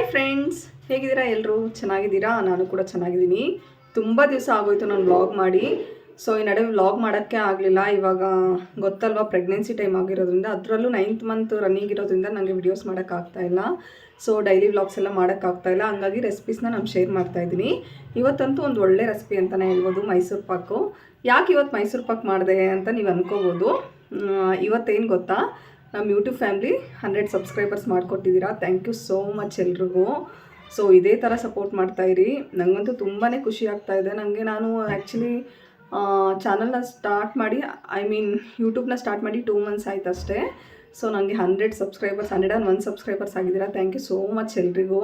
Hi friends, ಹೇಗಿದ್ದೀರಾ? ಎಲ್ಲರೂ ಚೆನ್ನಾಗಿದ್ದೀರಾ? ನಾನು ಕೂಡ ಚೆನ್ನಾಗಿದ್ದೀನಿ. ತುಂಬ ದಿವಸ ಆಗೋಯ್ತು ನಾನು ವ್ಲಾಗ್ ಮಾಡಿ. ಸೊ ಈ ನಡುವೆ ವ್ಲಾಗ್ ಮಾಡೋಕ್ಕೆ ಆಗಲಿಲ್ಲ. ಇವಾಗ ಗೊತ್ತಲ್ವಾ, ಪ್ರೆಗ್ನೆನ್ಸಿ ಟೈಮ್ ಆಗಿರೋದ್ರಿಂದ, ಅದರಲ್ಲೂ 9th ಮಂತ್ ರನ್ನಿಂಗ್ ಇರೋದ್ರಿಂದ ನನಗೆ ವಿಡಿಯೋಸ್ ಮಾಡೋಕ್ಕಾಗ್ತಾಯಿಲ್ಲ. ಸೊ ಡೈಲಿ ವ್ಲಾಗ್ಸ್ ಎಲ್ಲ ಮಾಡೋಕ್ಕಾಗ್ತಾಯಿಲ್ಲ. ಹಂಗಾಗಿ ರೆಸಿಪೀಸ್ನ ನಾನು ಶೇರ್ ಮಾಡ್ತಾಯಿದ್ದೀನಿ. ಇವತ್ತಂತೂ ಒಂದು ಒಳ್ಳೆ ರೆಸಿಪಿ ಅಂತಲೇ ಹೇಳ್ಬೋದು, ಮೈಸೂರು ಪಾಕು. ಯಾಕೆ ಇವತ್ತು ಮೈಸೂರು ಪಾಕ್ ಮಾಡಿದೆ ಅಂತ ನೀವು ಅಂದ್ಕೋಬೋದು. ಇವತ್ತೇನು ಗೊತ್ತಾ, ನಮ್ಮ ಯೂಟ್ಯೂಬ್ ಫ್ಯಾಮ್ಲಿ 100 ಸಬ್ಸ್ಕ್ರೈಬರ್ಸ್ ಮಾಡಿಕೊಟ್ಟಿದ್ದೀರಾ. ಥ್ಯಾಂಕ್ ಯು ಸೋ ಮಚ್ ಎಲ್ರಿಗೂ. ಸೊ ಇದೇ ಥರ ಸಪೋರ್ಟ್ ಮಾಡ್ತಾಯಿರಿ. ನನಗಂತೂ ತುಂಬಾ ಖುಷಿ ಆಗ್ತಾಯಿದೆ. ನಾನು ಆ್ಯಕ್ಚುಲಿ ಚಾನಲ್ನ ಸ್ಟಾರ್ಟ್ ಮಾಡಿ ಯೂಟ್ಯೂಬ್ನ ಸ್ಟಾರ್ಟ್ ಮಾಡಿ 2 ಮಂತ್ಸ್ ಆಯ್ತು ಅಷ್ಟೇ. ಸೊ ನನಗೆ 100 ಸಬ್ಸ್ಕ್ರೈಬರ್ಸ್, 101 ಸಬ್ಸ್ಕ್ರೈಬರ್ಸ್ ಆಗಿದ್ದೀರಾ. ಥ್ಯಾಂಕ್ ಯು ಸೋ ಮಚ್ ಎಲ್ರಿಗೂ.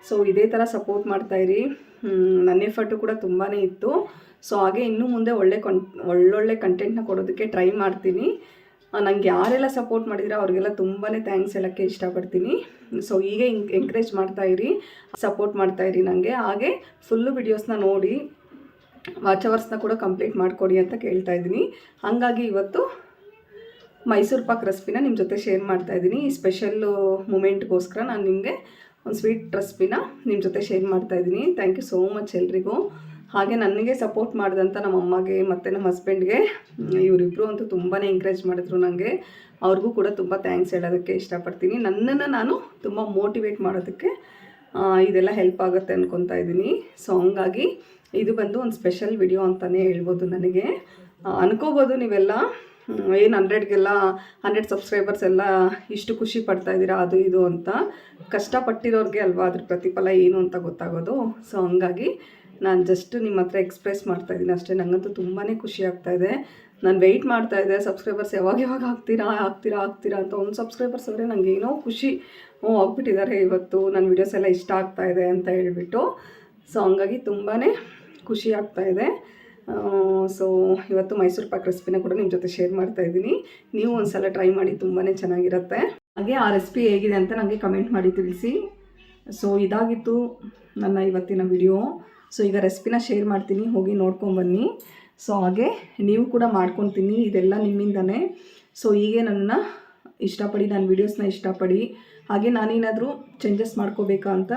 ಸೊ ಇದೇ ಥರ ಸಪೋರ್ಟ್ ಮಾಡ್ತಾಯಿರಿ. ನನ್ನ ಎಫರ್ಟು ಕೂಡ ತುಂಬಾ ಇತ್ತು. ಸೊ ಹಾಗೆ ಇನ್ನೂ ಮುಂದೆ ಒಳ್ಳೊಳ್ಳೆ ಕಂಟೆಂಟ್ನ ಕೊಡೋದಕ್ಕೆ ಟ್ರೈ ಮಾಡ್ತೀನಿ. ನನಗೆ ಯಾರೆಲ್ಲ ಸಪೋರ್ಟ್ ಮಾಡಿದ್ದೀರಾ ಅವ್ರಿಗೆಲ್ಲ ತುಂಬಾ ಥ್ಯಾಂಕ್ಸ್ ಹೇಳೋಕ್ಕೆ ಇಷ್ಟಪಡ್ತೀನಿ. ಸೊ ಹೀಗೆ ಎಂಕರೇಜ್ ಮಾಡ್ತಾಯಿರಿ, ಸಪೋರ್ಟ್ ಮಾಡ್ತಾಯಿರಿ ನನಗೆ. ಹಾಗೆ ಫುಲ್ಲು ವಿಡಿಯೋಸ್ನ ನೋಡಿ ವಾಚ್ ಅವರ್ಸ್ನ ಕೂಡ ಕಂಪ್ಲೀಟ್ ಮಾಡಿಕೊಡಿ ಅಂತ ಕೇಳ್ತಾ ಇದ್ದೀನಿ. ಹಾಗಾಗಿ ಇವತ್ತು ಮೈಸೂರು ಪಾಕ್ ರೆಸಿಪಿನ ನಿಮ್ಮ ಜೊತೆ ಶೇರ್ ಮಾಡ್ತಾಯಿದ್ದೀನಿ. ಈ ಸ್ಪೆಷಲ್ಲು ಮೂಮೆಂಟ್ಗೋಸ್ಕರ ನಾನು ನಿಮಗೆ ಒಂದು ಸ್ವೀಟ್ ರೆಸಿಪಿನ ನಿಮ್ಮ ಜೊತೆ ಶೇರ್ ಮಾಡ್ತಾಯಿದ್ದೀನಿ. ಥ್ಯಾಂಕ್ ಯು ಸೋ ಮಚ್ ಎಲ್ರಿಗೂ. ಹಾಗೆ ನನಗೆ ಸಪೋರ್ಟ್ ಮಾಡಿದಂಥ ನಮ್ಮ ಅಮ್ಮಗೆ ಮತ್ತು ನಮ್ಮ ಹಸ್ಬೆಂಡ್ಗೆ, ಇವರಿಬ್ಬರು ಅಂತೂ ತುಂಬಾ ಎಂಕರೇಜ್ ಮಾಡಿದ್ರು ನನಗೆ. ಅವ್ರಿಗೂ ಕೂಡ ತುಂಬ ಥ್ಯಾಂಕ್ಸ್ ಹೇಳೋದಕ್ಕೆ ಇಷ್ಟಪಡ್ತೀನಿ. ನನ್ನನ್ನು ನಾನು ತುಂಬ ಮೋಟಿವೇಟ್ ಮಾಡೋದಕ್ಕೆ ಇದೆಲ್ಲ ಹೆಲ್ಪ್ ಆಗುತ್ತೆ ಅಂದ್ಕೊತಾ ಇದ್ದೀನಿ. ಸೊ ಹಂಗಾಗಿ ಇದು ಬಂದು ಒಂದು ಸ್ಪೆಷಲ್ ವಿಡಿಯೋ ಅಂತಲೇ ಹೇಳ್ಬೋದು. ನನಗೆ ಅನ್ಕೋಬೋದು ನೀವೆಲ್ಲ ಏನು 100 ಸಬ್ಸ್ಕ್ರೈಬರ್ಸ್ ಎಲ್ಲ ಇಷ್ಟು ಖುಷಿ ಪಡ್ತಾಯಿದ್ದೀರಾ ಅದು ಇದು ಅಂತ. ಕಷ್ಟಪಟ್ಟಿರೋರಿಗೆ ಅಲ್ವಾ ಅದ್ರ ಪ್ರತಿಫಲ ಏನು ಅಂತ ಗೊತ್ತಾಗೋದು. ಸೊ ಹಂಗಾಗಿ ನಾನು ಜಸ್ಟ್ ನಿಮ್ಮ ಹತ್ರ ಎಕ್ಸ್ಪ್ರೆಸ್ ಮಾಡ್ತಾಯಿದ್ದೀನಿ ಅಷ್ಟೇ. ನನಗಂತೂ ತುಂಬಾ ಖುಷಿ ಆಗ್ತಾಯಿದೆ. ನಾನು ವೆಯ್ಟ್ ಮಾಡ್ತಾಯಿದ್ದೆ, ಸಬ್ಸ್ಕ್ರೈಬರ್ಸ್ ಯಾವಾಗ ಆಗ್ತೀರಾ ಅಂತ. ಒಂದು ಸಬ್ಸ್ಕ್ರೈಬರ್ಸ್ ಅವರೇ ನನಗೆ ಏನೋ ಖುಷಿ, ಹೋಗ್ಬಿಟ್ಟಿದ್ದಾರೆ ಇವತ್ತು ನನ್ನ ವೀಡಿಯೋಸ್ ಎಲ್ಲ ಇಷ್ಟ ಆಗ್ತಾಯಿದೆ ಅಂತ ಹೇಳ್ಬಿಟ್ಟು. ಸೊ ಹಂಗಾಗಿ ತುಂಬಾ ಖುಷಿ ಆಗ್ತಾಯಿದೆ. ಸೊ ಇವತ್ತು ಮೈಸೂರು ಪಾಕ್ ರೆಸಿಪಿನ ಕೂಡ ನಿಮ್ಮ ಜೊತೆ ಶೇರ್ ಮಾಡ್ತಾಯಿದ್ದೀನಿ. ನೀವು ಒಂದು ಸಲ ಟ್ರೈ ಮಾಡಿ, ತುಂಬಾ ಚೆನ್ನಾಗಿರುತ್ತೆ. ಹಾಗೆ ಆ ರೆಸಿಪಿ ಹೇಗಿದೆ ಅಂತ ನನಗೆ ಕಮೆಂಟ್ ಮಾಡಿ ತಿಳಿಸಿ. ಸೊ ಇದಾಗಿತ್ತು ನನ್ನ ಇವತ್ತಿನ ವಿಡಿಯೋ. ಸೊ ಈಗ ರೆಸಿಪಿನ ಶೇರ್ ಮಾಡ್ತೀನಿ, ಹೋಗಿ ನೋಡ್ಕೊಂಬನ್ನಿ. ಸೊ ಹಾಗೆ ನೀವು ಕೂಡ ಮಾಡ್ಕೊತೀನಿ, ಇದೆಲ್ಲ ನಿಮ್ಮಿಂದನೇ. ಸೊ ಹೀಗೆ ನನ್ನ ಇಷ್ಟಪಡಿ, ನನ್ನ ವೀಡಿಯೋಸ್ನ ಇಷ್ಟಪಡಿ. ಹಾಗೆ ನಾನೇನಾದರೂ ಚೇಂಜಸ್ ಮಾಡ್ಕೋಬೇಕಾ ಅಂತ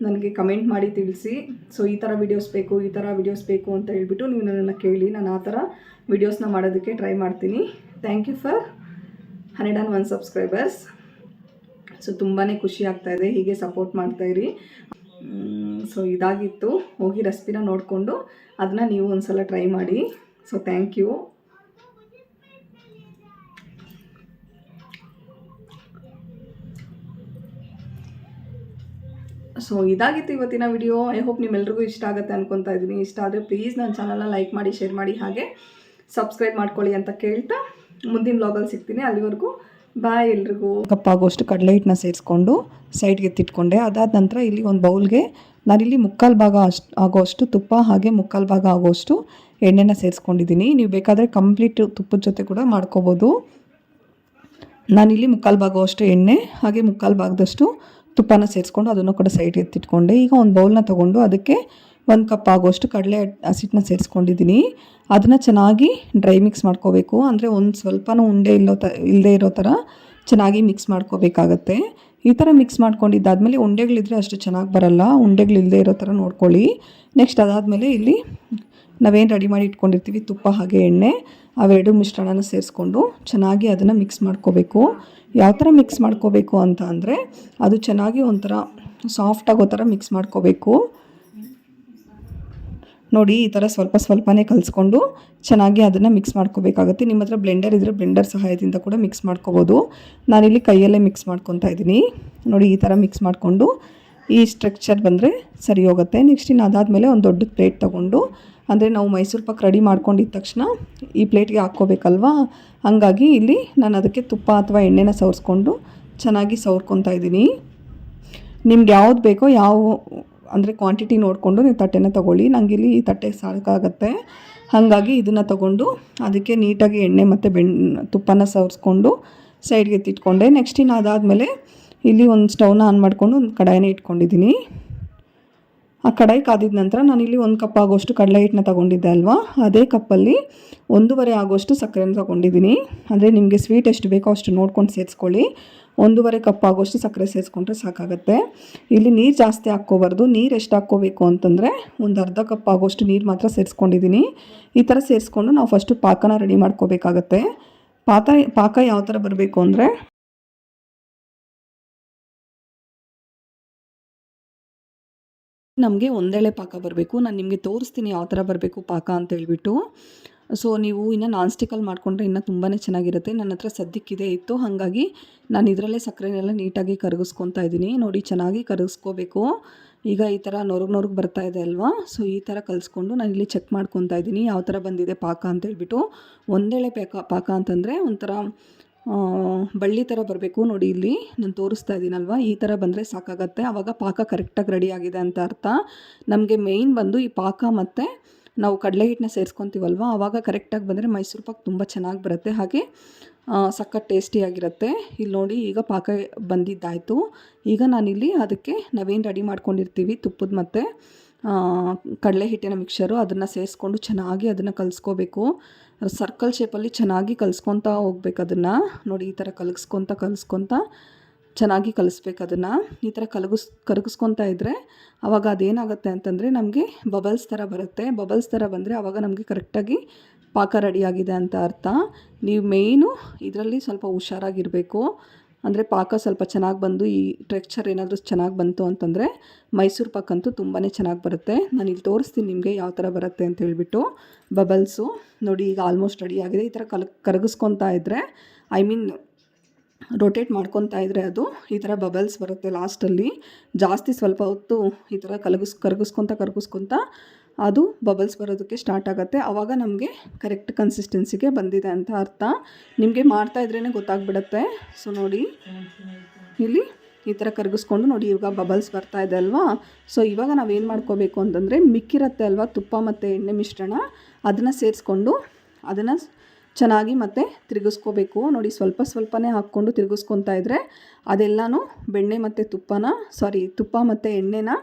ನನಗೆ ಕಮೆಂಟ್ ಮಾಡಿ ತಿಳಿಸಿ. ಸೊ ಈ ಥರ ವೀಡಿಯೋಸ್ ಬೇಕು ಅಂತ ಹೇಳ್ಬಿಟ್ಟು ನೀವು ನನ್ನನ್ನು ಕೇಳಿ, ನಾನು ಆ ಥರ ವೀಡಿಯೋಸ್ನ ಮಾಡೋದಕ್ಕೆ ಟ್ರೈ ಮಾಡ್ತೀನಿ. Thank you for 101 subscribers. So ತುಂಬಾ ಖುಷಿ ಆಗ್ತಾಯಿದೆ, ಹೀಗೆ ಸಪೋರ್ಟ್ ಮಾಡ್ತಾಯಿರಿ. ಸೊ ಇದಾಗಿತ್ತು. ಹೋಗಿ ರೆಸಿಪಿನ ನೋಡಿಕೊಂಡು ಅದನ್ನ ನೀವು ಒಂದು ಸಲ ಟ್ರೈ ಮಾಡಿ. So thank you. ಸೊ ಇದಾಗಿತ್ತು ಇವತ್ತಿನ ವಿಡಿಯೋ. ಐ ಹೋಪ್ ನಿಮ್ಮೆಲ್ರಿಗೂ ಇಷ್ಟ ಆಗುತ್ತೆ ಅನ್ಕೊತಾ ಇದ್ದೀನಿ. ಇಷ್ಟ ಆದರೆ ಪ್ಲೀಸ್ ನನ್ನ ಚಾನಲ್ನ ಲೈಕ್ ಮಾಡಿ, ಶೇರ್ ಮಾಡಿ, ಹಾಗೆ ಸಬ್ಸ್ಕ್ರೈಬ್ ಮಾಡ್ಕೊಳ್ಳಿ ಅಂತ ಕೇಳ್ತಾ ಮುಂದಿನ ವ್ಲಾಗಲ್ಲಿ ಸಿಗ್ತೀನಿ. ಅಲ್ಲಿವರೆಗೂ ಬಾಯ್ ಎಲ್ರಿಗೂ. ಕಪ್ಪಾಗೋಷ್ಟು ಕಡಲೆ ಹಿಟ್ಟನ್ನ ಸೇರಿಸ್ಕೊಂಡು ಸೈಡ್ಗೆ ಎತ್ತಿಟ್ಕೊಂಡೆ. ಅದಾದ ನಂತರ ಇಲ್ಲಿ ಒಂದು ಬೌಲ್ಗೆ ನಾನಿಲ್ಲಿ 3/4 ಭಾಗ ಆಗೋಷ್ಟು ತುಪ್ಪ, ಹಾಗೆ 3/4 ಭಾಗ ಆಗೋಷ್ಟು ಎಣ್ಣೆನ ಸೇರಿಸ್ಕೊಂಡಿದ್ದೀನಿ. ನೀವು ಬೇಕಾದರೆ ಕಂಪ್ಲೀಟ್ ತುಪ್ಪದ ಜೊತೆ ಕೂಡ ಮಾಡ್ಕೋಬೋದು. ನಾನಿಲ್ಲಿ 3/4 ಭಾಗವಷ್ಟು ಎಣ್ಣೆ ಹಾಗೆ 3/4 ಭಾಗದಷ್ಟು ತುಪ್ಪನ ಸೇರಿಸ್ಕೊಂಡು ಅದನ್ನು ಕೂಡ ಸೈಡ್ಗೆ ಎತ್ತಿಟ್ಕೊಂಡೆ. ಈಗ ಒಂದು ಬೌಲ್ನ ತೊಗೊಂಡು ಅದಕ್ಕೆ 1 ಕಪ್ ಆಗೋಷ್ಟು ಕಡಲೆ ಹಸಿಟ್ಟನ್ನ ಸೇರಿಸ್ಕೊಂಡಿದ್ದೀನಿ. ಅದನ್ನು ಚೆನ್ನಾಗಿ ಡ್ರೈ ಮಿಕ್ಸ್ ಮಾಡ್ಕೋಬೇಕು. ಅಂದರೆ ಒಂದು ಸ್ವಲ್ಪನೂ ಉಂಡೆ ಇಲ್ಲದೆ ಇರೋ ಥರ ಚೆನ್ನಾಗಿ ಮಿಕ್ಸ್ ಮಾಡ್ಕೋಬೇಕಾಗತ್ತೆ. ಈ ಥರ ಮಿಕ್ಸ್ ಮಾಡ್ಕೊಂಡಿದ್ದಾದಮೇಲೆ ಉಂಡೆಗಳಿದ್ರೆ ಅಷ್ಟು ಚೆನ್ನಾಗಿ ಬರಲ್ಲ, ಉಂಡೆಗಳಿಲ್ಲದೆ ಇರೋ ಥರ ನೋಡ್ಕೊಳ್ಳಿ. ನೆಕ್ಸ್ಟ್ ಅದಾದಮೇಲೆ ಇಲ್ಲಿ ನಾವೇನು ರೆಡಿ ಮಾಡಿ ಇಟ್ಕೊಂಡಿರ್ತೀವಿ, ತುಪ್ಪ ಹಾಗೆ ಎಣ್ಣೆ, ಅವೆರಡು ಮಿಶ್ರಣನ ಸೇರಿಸ್ಕೊಂಡು ಚೆನ್ನಾಗಿ ಅದನ್ನು ಮಿಕ್ಸ್ ಮಾಡ್ಕೋಬೇಕು. ಯಾವ ಥರ ಮಿಕ್ಸ್ ಮಾಡ್ಕೋಬೇಕು ಅಂತ ಅಂದರೆ, ಅದು ಚೆನ್ನಾಗಿ ಒಂಥರ ಸಾಫ್ಟ್ ಆಗೋ ಥರ ಮಿಕ್ಸ್ ಮಾಡ್ಕೋಬೇಕು. ನೋಡಿ, ಈ ಥರ ಸ್ವಲ್ಪನೇ ಕಲಿಸ್ಕೊಂಡು ಚೆನ್ನಾಗಿ ಅದನ್ನು ಮಿಕ್ಸ್ ಮಾಡ್ಕೋಬೇಕಾಗುತ್ತೆ. ನಿಮ್ಮ ಹತ್ರ ಬ್ಲೆಂಡರ್ ಇದ್ದರೆ ಬ್ಲೆಂಡರ್ ಸಹಾಯದಿಂದ ಕೂಡ ಮಿಕ್ಸ್ ಮಾಡ್ಕೋಬೋದು. ನಾನಿಲ್ಲಿ ಕೈಯಲ್ಲೇ ಮಿಕ್ಸ್ ಮಾಡ್ಕೊತಾ ಇದ್ದೀನಿ. ನೋಡಿ, ಈ ಥರ ಮಿಕ್ಸ್ ಮಾಡಿಕೊಂಡು ಈ ಸ್ಟ್ರಕ್ಚರ್ ಬಂದರೆ ಸರಿ ಹೋಗುತ್ತೆ. ನೆಕ್ಸ್ಟ್ ಇನ್ನು ಅದಾದಮೇಲೆ ಒಂದು ದೊಡ್ಡ ಪ್ಲೇಟ್ ತೊಗೊಂಡು, ಅಂದರೆ ನಾವು ಮೈಸೂರು ಪಾಕ್ ರೆಡಿ ಮಾಡ್ಕೊಂಡಿದ್ದ ತಕ್ಷಣ ಈ ಪ್ಲೇಟ್ಗೆ ಹಾಕ್ಕೋಬೇಕಲ್ವಾ, ಹಾಗಾಗಿ ಇಲ್ಲಿ ನಾನು ಅದಕ್ಕೆ ತುಪ್ಪ ಅಥವಾ ಎಣ್ಣೆನ ಸವರಿಸ್ಕೊಂಡು ಚೆನ್ನಾಗಿ ಸವರ್ಕೊತಾ ಇದ್ದೀನಿ. ನಿಮ್ಗೆ ಯಾವ್ದು ಬೇಕೋ ಅಂದರೆ ಕ್ವಾಂಟಿಟಿ ನೋಡಿಕೊಂಡು ನೀವು ತಟ್ಟೆನ ತೊಗೊಳ್ಳಿ. ನನಗೆ ಇಲ್ಲಿ ಈ ತಟ್ಟೆ ಸಾಕಾಗುತ್ತೆ, ಹಾಗಾಗಿ ಇದನ್ನು ತೊಗೊಂಡು ಅದಕ್ಕೆ ನೀಟಾಗಿ ಎಣ್ಣೆ ಮತ್ತು ತುಪ್ಪನ ಸವರಿಸ್ಕೊಂಡು ಸೈಡ್ಗೆ ಎತ್ತಿಟ್ಕೊಂಡೆ. ನೆಕ್ಸ್ಟ್ ಇನ್ನು ಅದಾದಮೇಲೆ ಇಲ್ಲಿ ಒಂದು ಸ್ಟವ್ನ ಆನ್ ಮಾಡಿಕೊಂಡು ಒಂದು ಕಡಾಯಿನ ಇಟ್ಕೊಂಡಿದ್ದೀನಿ. ಆ ಕಡಾಯಿ ಕಾದಿದ ನಂತರ ನಾನಿಲ್ಲಿ 1 ಕಪ್ ಆಗೋಷ್ಟು ಕಡಲೆ ಹಿಟ್ಟನ್ನ ತೊಗೊಂಡಿದ್ದೆ ಅಲ್ವಾ, ಅದೇ ಕಪ್ಪಲ್ಲಿ 1.5 ಆಗೋಷ್ಟು ಸಕ್ಕರೆನ ತೊಗೊಂಡಿದ್ದೀನಿ. ಅಂದರೆ ನಿಮಗೆ ಸ್ವೀಟ್ ಎಷ್ಟು ಬೇಕೋ ಅಷ್ಟು ನೋಡ್ಕೊಂಡು ಸೇರಿಸ್ಕೊಳ್ಳಿ. 1.5 ಕಪ್ ಆಗೋಷ್ಟು ಸಕ್ಕರೆ ಸೇರಿಸ್ಕೊಂಡ್ರೆ ಸಾಕಾಗುತ್ತೆ. ಇಲ್ಲಿ ನೀರು ಜಾಸ್ತಿ ಹಾಕ್ಕೋಬಾರ್ದು. ನೀರು ಎಷ್ಟು ಹಾಕ್ಕೋಬೇಕು ಅಂತಂದರೆ ಒಂದು ಅರ್ಧ ಕಪ್ ಆಗೋಷ್ಟು ನೀರು ಮಾತ್ರ ಸೇರಿಸ್ಕೊಂಡಿದ್ದೀನಿ. ಈ ಥರ ಸೇರಿಸ್ಕೊಂಡು ನಾವು ಫಸ್ಟು ಪಾಕನ ರೆಡಿ ಮಾಡ್ಕೋಬೇಕಾಗತ್ತೆ. ಪಾಕ ಯಾವ ಥರ ಬರಬೇಕು ಅಂದರೆ ನಮಗೆ ಒಂದೇಳೆ ಪಾಕ ಬರಬೇಕು. ನಾನು ನಿಮಗೆ ತೋರಿಸ್ತೀನಿ ಯಾವ ಥರ ಬರಬೇಕು ಪಾಕ ಅಂತ ಹೇಳ್ಬಿಟ್ಟು. ಸೊ ನೀವು ಇನ್ನು ನಾನ್ ಸ್ಟಿಕ್ಕಲ್ಲಿ ಮಾಡಿಕೊಂಡ್ರೆ ಇನ್ನೂ ತುಂಬಾ ಚೆನ್ನಾಗಿರುತ್ತೆ. ನನ್ನ ಹತ್ರ ಸದ್ಯಕ್ಕಿದೆ ಇತ್ತು, ಹಾಗಾಗಿ ನಾನು ಇದರಲ್ಲೇ ಸಕ್ಕರೆನೆಲ್ಲ ನೀಟಾಗಿ ಕರಗಿಸ್ಕೊತಾ ಇದ್ದೀನಿ. ನೋಡಿ ಚೆನ್ನಾಗಿ ಕರಗಿಸ್ಕೋಬೇಕು. ಈಗ ಈ ಥರ ನೊರಗೆ ಬರ್ತಾ ಇದೆ ಅಲ್ವಾ. ಸೊ ಈ ಥರ ಕಲಿಸ್ಕೊಂಡು ನಾನು ಇಲ್ಲಿ ಚೆಕ್ ಮಾಡ್ಕೊತಾ ಇದ್ದೀನಿ ಯಾವ ಥರ ಬಂದಿದೆ ಪಾಕ ಅಂತ ಹೇಳ್ಬಿಟ್ಟು. ಒಂದೇಳೆ ಪಾಕ ಅಂತಂದರೆ ಒಂಥರ ಬಳ್ಳಿ ಥರ ಬರಬೇಕು. ನೋಡಿ ಇಲ್ಲಿ ನಾನು ತೋರಿಸ್ತಾ ಇದ್ದೀನಲ್ವ, ಈ ಥರ ಬಂದರೆ ಸಾಕಾಗತ್ತೆ. ಆವಾಗ ಪಾಕ ಕರೆಕ್ಟಾಗಿ ರೆಡಿ ಆಗಿದೆ ಅಂತ ಅರ್ಥ. ನಮಗೆ ಮೇಯ್ನ್ ಬಂದು ಈ ಪಾಕ ಮತ್ತು ನಾವು ಕಡಲೆ ಹಿಟ್ಟನ್ನ ಸೇರಿಸ್ಕೊತೀವಲ್ವ, ಆವಾಗ ಕರೆಕ್ಟಾಗಿ ಬಂದರೆ ಮೈಸೂರು ಪಾಕ್ ತುಂಬ ಚೆನ್ನಾಗಿ ಬರುತ್ತೆ, ಹಾಗೆ ಸಖತ್ ಟೇಸ್ಟಿಯಾಗಿರುತ್ತೆ. ಇಲ್ಲಿ ನೋಡಿ ಈಗ ಪಾಕ ಬಂದಿದ್ದಾಯಿತು. ಈಗ ನಾನಿಲ್ಲಿ ಅದಕ್ಕೆ ನಾವೇನು ರೆಡಿ ಮಾಡ್ಕೊಂಡಿರ್ತೀವಿ ತುಪ್ಪದ ಮತ್ತು ಕಡಲೆ ಹಿಟ್ಟಿನ ಮಿಕ್ಸರು, ಅದನ್ನು ಸೇರಿಸ್ಕೊಂಡು ಚೆನ್ನಾಗಿ ಅದನ್ನು ಕಲಿಸ್ಕೋಬೇಕು. ಸರ್ಕಲ್ ಶೇಪಲ್ಲಿ ಚೆನ್ನಾಗಿ ಕಲಿಸ್ಕೊತಾ ಹೋಗ್ಬೇಕು ಅದನ್ನು. ನೋಡಿ ಈ ಥರ ಕಲಿಸ್ಕೊತಾ ಚೆನ್ನಾಗಿ ಕಲಿಸ್ಬೇಕು ಅದನ್ನು. ಈ ಥರ ಕರಗಿಸ್ಕೊತಾ ಇದ್ದರೆ ಆವಾಗ ಅದೇನಾಗುತ್ತೆ ಅಂತಂದರೆ ನಮಗೆ ಬಬಲ್ಸ್ ಥರ ಬರುತ್ತೆ. ಬಬಲ್ಸ್ ಥರ ಬಂದರೆ ಆವಾಗ ನಮಗೆ ಕರೆಕ್ಟಾಗಿ ಪಾಕ ರೆಡಿಯಾಗಿದೆ ಅಂತ ಅರ್ಥ. ನೀವು ಮೇಯ್ನು ಇದರಲ್ಲಿ ಸ್ವಲ್ಪ ಹುಷಾರಾಗಿರಬೇಕು. ಅಂದರೆ ಪಾಕ ಸ್ವಲ್ಪ ಚೆನ್ನಾಗಿ ಬಂದು ಈ ಟೆಕ್ಸ್ಚರ್ ಏನಾದರೂ ಚೆನ್ನಾಗಿ ಬಂತು ಅಂತಂದರೆ ಮೈಸೂರು ಪಾಕ್ ಅಂತೂ ತುಂಬಾ ಚೆನ್ನಾಗಿ ಬರುತ್ತೆ. ನಾನು ಇಲ್ಲಿ ತೋರಿಸ್ತೀನಿ ನಿಮಗೆ ಯಾವ ಥರ ಬರುತ್ತೆ ಅಂತ ಹೇಳ್ಬಿಟ್ಟು. ಬಬಲ್ಸು ನೋಡಿ ಈಗ ಆಲ್ಮೋಸ್ಟ್ ರೆಡಿ ಆಗಿದೆ. ಈ ಥರ ಕರಗಿಸ್ಕೊತಾ ಇದ್ದರೆ ರೊಟೇಟ್ ಮಾಡ್ಕೊತಾ ಇದ್ದರೆ ಅದು ಈ ಥರ ಬಬಲ್ಸ್ ಬರುತ್ತೆ ಲಾಸ್ಟಲ್ಲಿ. ಜಾಸ್ತಿ ಸ್ವಲ್ಪ ಹೊತ್ತು ಈ ಥರ ಕರಗಿಸ್ಕೊತಾ ಅದು ಬಬಲ್ಸ್ ಬರೋದಕ್ಕೆ ಸ್ಟಾರ್ಟ್ ಆಗುತ್ತೆ. ಆವಾಗ ನಮಗೆ ಕರೆಕ್ಟ್ ಕನ್ಸಿಸ್ಟೆನ್ಸಿಗೆ ಬಂದಿದೆ ಅಂತ ಅರ್ಥ. ನಿಮಗೆ ಮಾಡ್ತಾಯಿದ್ರೇ ಗೊತ್ತಾಗ್ಬಿಡುತ್ತೆ. ಸೊ ನೋಡಿ ಇಲ್ಲಿ ಈ ಥರ ಕರಗಿಸ್ಕೊಂಡು ನೋಡಿ ಇವಾಗ ಬಬಲ್ಸ್ ಬರ್ತಾ ಇದೆ ಅಲ್ವಾ. ಸೊ ಇವಾಗ ನಾವೇನು ಮಾಡ್ಕೋಬೇಕು ಅಂತಂದರೆ ಮಿಕ್ಕಿರುತ್ತೆ ಅಲ್ವಾ ತುಪ್ಪ ಮತ್ತು ಎಣ್ಣೆ ಮಿಶ್ರಣ, ಅದನ್ನು ಸೇರಿಸ್ಕೊಂಡು ಅದನ್ನು ಚೆನ್ನಾಗಿ ಮತ್ತೆ ತಿರುಗಿಸ್ಕೋಬೇಕು. ನೋಡಿ ಸ್ವಲ್ಪನೇ ಹಾಕ್ಕೊಂಡು ತಿರುಗಿಸ್ಕೊತಾ ಇದ್ದರೆ ಅದೆಲ್ಲನೂ ಬೆಣ್ಣೆ ಮತ್ತು ತುಪ್ಪ ಮತ್ತು ಎಣ್ಣೆನ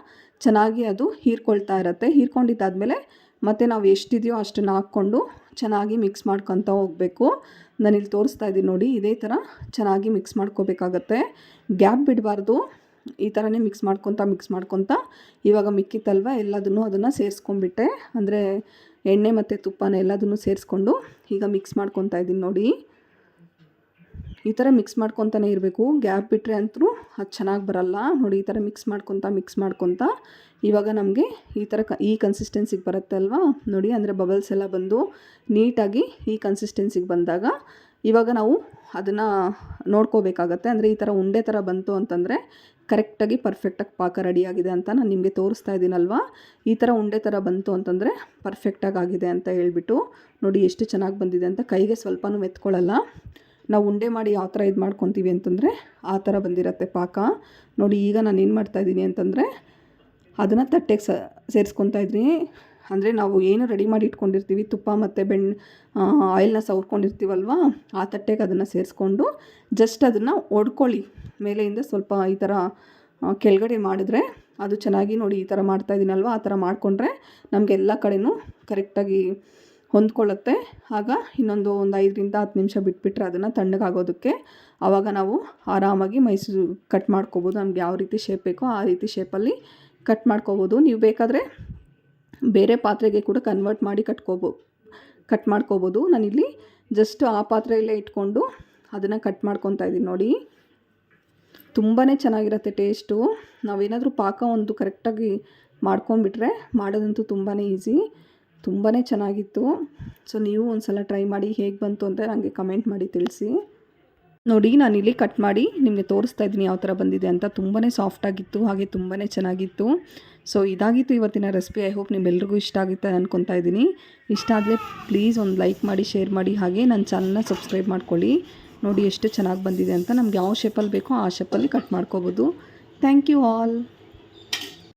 ಚೆನ್ನಾಗಿ ಅದು ಹೀರ್ಕೊಳ್ತಾ ಇರುತ್ತೆ. ಹೀರ್ಕೊಂಡಿದ್ದಾದಮೇಲೆ ಮತ್ತು ನಾವು ಎಷ್ಟಿದೆಯೋ ಅಷ್ಟನ್ನು ಹಾಕ್ಕೊಂಡು ಚೆನ್ನಾಗಿ ಮಿಕ್ಸ್ ಮಾಡ್ಕೊತಾ ಹೋಗಬೇಕು. ನಾನಿಲ್ಲಿ ತೋರಿಸ್ತಾ ಇದ್ದೀನಿ ನೋಡಿ, ಇದೇ ಥರ ಚೆನ್ನಾಗಿ ಮಿಕ್ಸ್ ಮಾಡ್ಕೋಬೇಕಾಗತ್ತೆ. ಗ್ಯಾಪ್ ಬಿಡಬಾರ್ದು. ಈ ಥರನೇ ಮಿಕ್ಸ್ ಮಾಡ್ಕೊತಾ ಇವಾಗ ಮಿಕ್ಕಿತ್ತಲ್ವ ಎಲ್ಲದನ್ನು ಅದನ್ನು ಸೇರಿಸ್ಕೊಂಡ್ಬಿಟ್ಟೆ. ಅಂದರೆ ಎಣ್ಣೆ ಮತ್ತು ತುಪ್ಪನ ಎಲ್ಲದನ್ನು ಸೇರಿಸ್ಕೊಂಡು ಈಗ ಮಿಕ್ಸ್ ಮಾಡ್ಕೊತಾ ಇದ್ದೀನಿ ನೋಡಿ. ಈ ಥರ ಮಿಕ್ಸ್ ಮಾಡ್ಕೊತಾನೆ ಇರಬೇಕು. ಗ್ಯಾಪ್ ಬಿಟ್ಟರೆ ಅಂತೂ ಅದು ಚೆನ್ನಾಗಿ ಬರಲ್ಲ. ನೋಡಿ ಈ ಥರ ಮಿಕ್ಸ್ ಮಾಡ್ಕೊತಾ ಇವಾಗ ನಮಗೆ ಈ ಥರ ಈ ಕನ್ಸಿಸ್ಟೆನ್ಸಿಗೆ ಬರುತ್ತೆ ಅಲ್ವಾ. ನೋಡಿ ಅಂದರೆ ಬಬಲ್ಸ್ ಎಲ್ಲ ಬಂದು ನೀಟಾಗಿ ಈ ಕನ್ಸಿಸ್ಟೆನ್ಸಿಗೆ ಬಂದಾಗ ಇವಾಗ ನಾವು ಅದನ್ನು ನೋಡ್ಕೋಬೇಕಾಗತ್ತೆ. ಅಂದರೆ ಈ ಥರ ಉಂಡೆ ಥರ ಬಂತು ಅಂತಂದರೆ ಕರೆಕ್ಟಾಗಿ ಪರ್ಫೆಕ್ಟಾಗಿ ಪಾಕ ರೆಡಿಯಾಗಿದೆ ಅಂತ ನಾನು ನಿಮಗೆ ತೋರಿಸ್ತಾ ಇದ್ದೀನಲ್ವ. ಈ ಥರ ಉಂಡೆ ಥರ ಬಂತು ಅಂತಂದರೆ ಪರ್ಫೆಕ್ಟಾಗಿ ಆಗಿದೆ ಅಂತ ಹೇಳ್ಬಿಟ್ಟು. ನೋಡಿ ಎಷ್ಟು ಚೆನ್ನಾಗಿ ಬಂದಿದೆ ಅಂತ. ಕೈಗೆ ಸ್ವಲ್ಪನೂ ಮೆತ್ಕೊಳ್ಳಲ್ಲ. ನಾವು ಉಂಡೆ ಮಾಡಿ ಯಾವ ಥರ ಇದು ಮಾಡ್ಕೊತೀವಿ ಅಂತಂದರೆ ಆ ಥರ ಬಂದಿರತ್ತೆ ಪಾಕ. ನೋಡಿ ಈಗ ನಾನು ಏನು ಮಾಡ್ತಾಯಿದ್ದೀನಿ ಅಂತಂದರೆ ಅದನ್ನು ತಟ್ಟೆಗೆ ಸೇರಿಸ್ಕೊತಾ ಇದ್ದೀನಿ. ಅಂದರೆ ನಾವು ಏನು ರೆಡಿ ಮಾಡಿ ಇಟ್ಕೊಂಡಿರ್ತೀವಿ ತುಪ್ಪ ಮತ್ತು ಆಯಿಲ್ನ ಸವರ್ಕೊಂಡಿರ್ತೀವಲ್ವ, ಆ ತಟ್ಟೆಗೆ ಅದನ್ನು ಸೇರಿಸ್ಕೊಂಡು ಜಸ್ಟ್ ಅದನ್ನು ಒಡ್ಕೊಳ್ಳಿ. ಮೇಲೆಯಿಂದ ಸ್ವಲ್ಪ ಈ ಥರ ಕೆಳಗಡೆ ಮಾಡಿದ್ರೆ ಅದು ಚೆನ್ನಾಗಿ ನೋಡಿ ಈ ಥರ ಮಾಡ್ತಾಯಿದ್ದೀನಲ್ವ, ಆ ಥರ ಮಾಡಿಕೊಂಡ್ರೆ ನಮಗೆ ಎಲ್ಲ ಕಡೆನೂ ಕರೆಕ್ಟಾಗಿ ಹೊಂದ್ಕೊಳ್ಳುತ್ತೆ. ಆಗ ಒಂದು 5ರಿಂದ 10 ನಿಮಿಷ ಬಿಟ್ಬಿಟ್ರೆ ಅದನ್ನು ತಣ್ಣಗಾಗೋದಕ್ಕೆ, ಆವಾಗ ನಾವು ಆರಾಮಾಗಿ ಮೈಸೂರು ಕಟ್ ಮಾಡ್ಕೋಬೋದು. ನಮ್ಗೆ ಯಾವ ರೀತಿ ಶೇಪ್ ಬೇಕೋ ಆ ರೀತಿ ಶೇಪಲ್ಲಿ ಕಟ್ ಮಾಡ್ಕೋಬೋದು. ನೀವು ಬೇಕಾದರೆ ಬೇರೆ ಪಾತ್ರೆಗೆ ಕೂಡ ಕನ್ವರ್ಟ್ ಮಾಡಿ ಕಟ್ ಮಾಡ್ಕೋಬೋದು. ನಾನಿಲ್ಲಿ ಜಸ್ಟ್ ಆ ಪಾತ್ರೆಯಲ್ಲೇ ಇಟ್ಕೊಂಡು ಅದನ್ನು ಕಟ್ ಮಾಡ್ಕೊತಾ ಇದ್ದೀನಿ ನೋಡಿ. ತುಂಬಾ ಚೆನ್ನಾಗಿರುತ್ತೆ ಟೇಸ್ಟು. ನಾವೇನಾದರೂ ಪಾಕ ಒಂದು ಕರೆಕ್ಟಾಗಿ ಮಾಡ್ಕೊಂಬಿಟ್ರೆ ಮಾಡೋದಂತೂ ತುಂಬಾ ಈಸಿ. ತುಂಬಾ ಚೆನ್ನಾಗಿತ್ತು. ಸೊ ನೀವು ಒಂದು ಸಲ ಟ್ರೈ ಮಾಡಿ ಹೇಗೆ ಬಂತು ಅಂತ ನನಗೆ ಕಮೆಂಟ್ ಮಾಡಿ ತಿಳಿಸಿ. ನೋಡಿ ನಾನಿಲ್ಲಿ ಕಟ್ ಮಾಡಿ ನಿಮಗೆ ತೋರಿಸ್ತಾ ಇದ್ದೀನಿ ಯಾವ ಥರ ಬಂದಿದೆ ಅಂತ. ತುಂಬಾ ಸಾಫ್ಟಾಗಿತ್ತು, ಹಾಗೆ ತುಂಬಾ ಚೆನ್ನಾಗಿತ್ತು. ಸೊ ಇದಾಗಿತ್ತು ಇವತ್ತಿನ ರೆಸಿಪಿ. ಐ ಹೋಪ್ ನಿಮ್ಮೆಲ್ರಿಗೂ ಇಷ್ಟ ಆಗುತ್ತೆ ಅಂದ್ಕೊತಾ ಇದ್ದೀನಿ. ಇಷ್ಟ ಆದರೆ ಪ್ಲೀಸ್ ಒಂದು ಲೈಕ್ ಮಾಡಿ, ಶೇರ್ ಮಾಡಿ, ಹಾಗೆ ನನ್ನ ಚಾನಲ್ನ ಸಬ್ಸ್ಕ್ರೈಬ್ ಮಾಡ್ಕೊಳ್ಳಿ. ನೋಡಿ ಎಷ್ಟು ಚೆನ್ನಾಗಿ ಬಂದಿದೆ ಅಂತ. ನಮ್ಗೆ ಯಾವ ಶೇಪಲ್ಲಿ ಬೇಕೋ ಆ ಶೇಪಲ್ಲಿ ಕಟ್ ಮಾಡ್ಕೋಬೋದು. Thank you all.